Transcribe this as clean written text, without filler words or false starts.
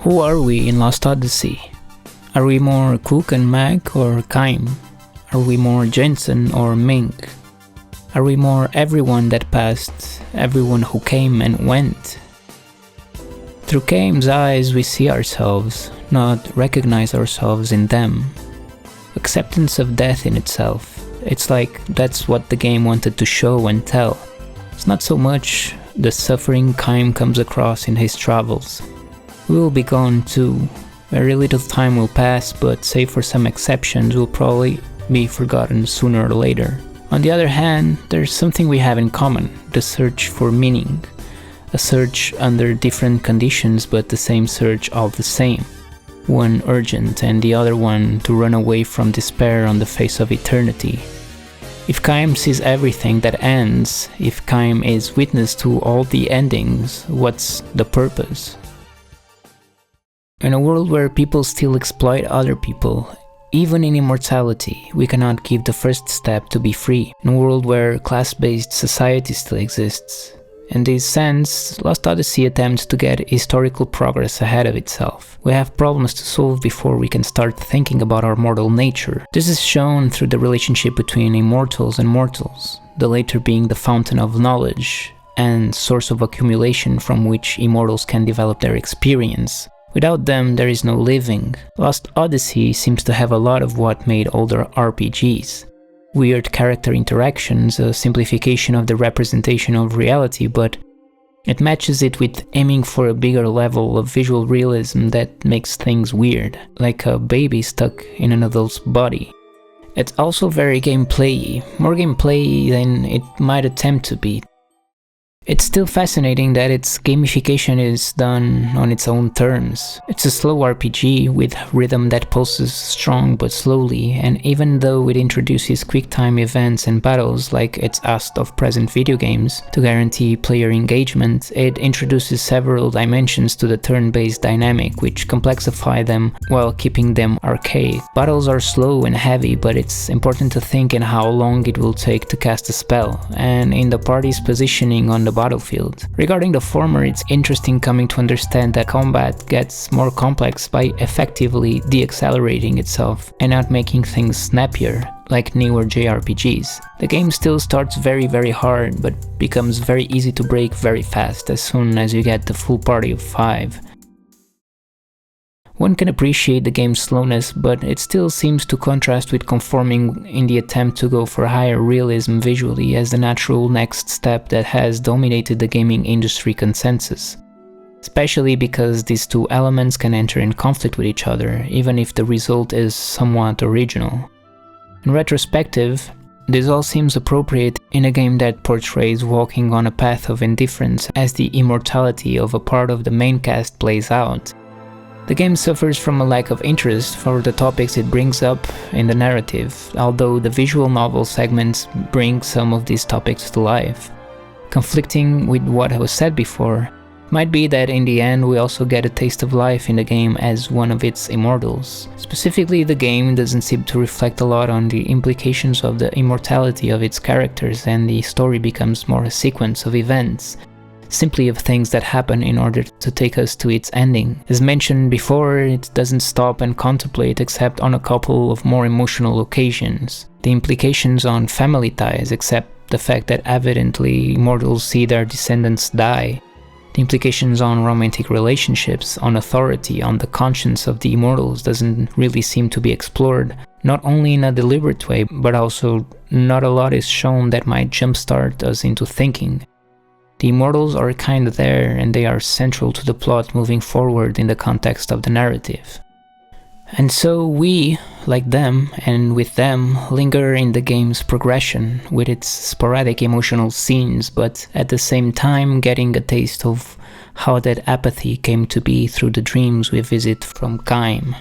Who are we in Lost Odyssey? Are we more Cook and Mac or Kaim? Are we more Jensen or Mink? Are we more everyone that passed, everyone who came and went? Through Kaim's eyes we see ourselves, not recognize ourselves in them. Acceptance of death in itself. It's like that's what the game wanted to show and tell. It's not so much the suffering Kaim comes across in his travels. We will be gone too. Very little time will pass, but save for some exceptions, will probably be forgotten sooner or later. On the other hand, there's something we have in common, the search for meaning. A search under different conditions, but the same search all the same. One urgent and the other one to run away from despair on the face of eternity. If Kaim sees everything that ends, if Kaim is witness to all the endings, what's the purpose? In a world where people still exploit other people, even in immortality, we cannot give the first step to be free. In a world where class-based society still exists. In this sense, Lost Odyssey attempts to get historical progress ahead of itself. We have problems to solve before we can start thinking about our mortal nature. This is shown through the relationship between immortals and mortals, the latter being the fountain of knowledge and source of accumulation from which immortals can develop their experience. Without them, there is no living. Lost Odyssey seems to have a lot of what made older RPGs. Weird character interactions, a simplification of the representation of reality, but it matches it with aiming for a bigger level of visual realism that makes things weird, like a baby stuck in an adult's body. It's also very gameplay-y, more gameplay than it might attempt to be. It's still fascinating that its gamification is done on its own terms. It's a slow RPG with rhythm that pulses strong but slowly, and even though it introduces quick-time events and battles like it's asked of present video games to guarantee player engagement, it introduces several dimensions to the turn-based dynamic which complexify them while keeping them archaic. Battles are slow and heavy, but it's important to think in how long it will take to cast a spell, and in the party's positioning on the battlefield. Regarding the former, it's interesting coming to understand that combat gets more complex by effectively de-accelerating itself and not making things snappier, like newer JRPGs. The game still starts very hard, but becomes very easy to break very fast as soon as you get the full party of 5. One can appreciate the game's slowness, but it still seems to contrast with conforming in the attempt to go for higher realism visually as the natural next step that has dominated the gaming industry consensus. Especially because these two elements can enter in conflict with each other, even if the result is somewhat original. In retrospective, this all seems appropriate in a game that portrays walking on a path of indifference as the immortality of a part of the main cast plays out. The game suffers from a lack of interest for the topics it brings up in the narrative, although the visual novel segments bring some of these topics to life. Conflicting with what was said before, might be that in the end we also get a taste of life in the game as one of its immortals. Specifically, the game doesn't seem to reflect a lot on the implications of the immortality of its characters, and the story becomes more a sequence of events, simply of things that happen in order to take us to its ending. As mentioned before, it doesn't stop and contemplate except on a couple of more emotional occasions. The implications on family ties, except the fact that evidently immortals see their descendants die. The implications on romantic relationships, on authority, on the conscience of the immortals doesn't really seem to be explored, not only in a deliberate way, but also not a lot is shown that might jumpstart us into thinking. The immortals are kinda there, and they are central to the plot moving forward in the context of the narrative. And so we, like them, and with them, linger in the game's progression, with its sporadic emotional scenes, but at the same time getting a taste of how that apathy came to be through the dreams we visit from Kaim.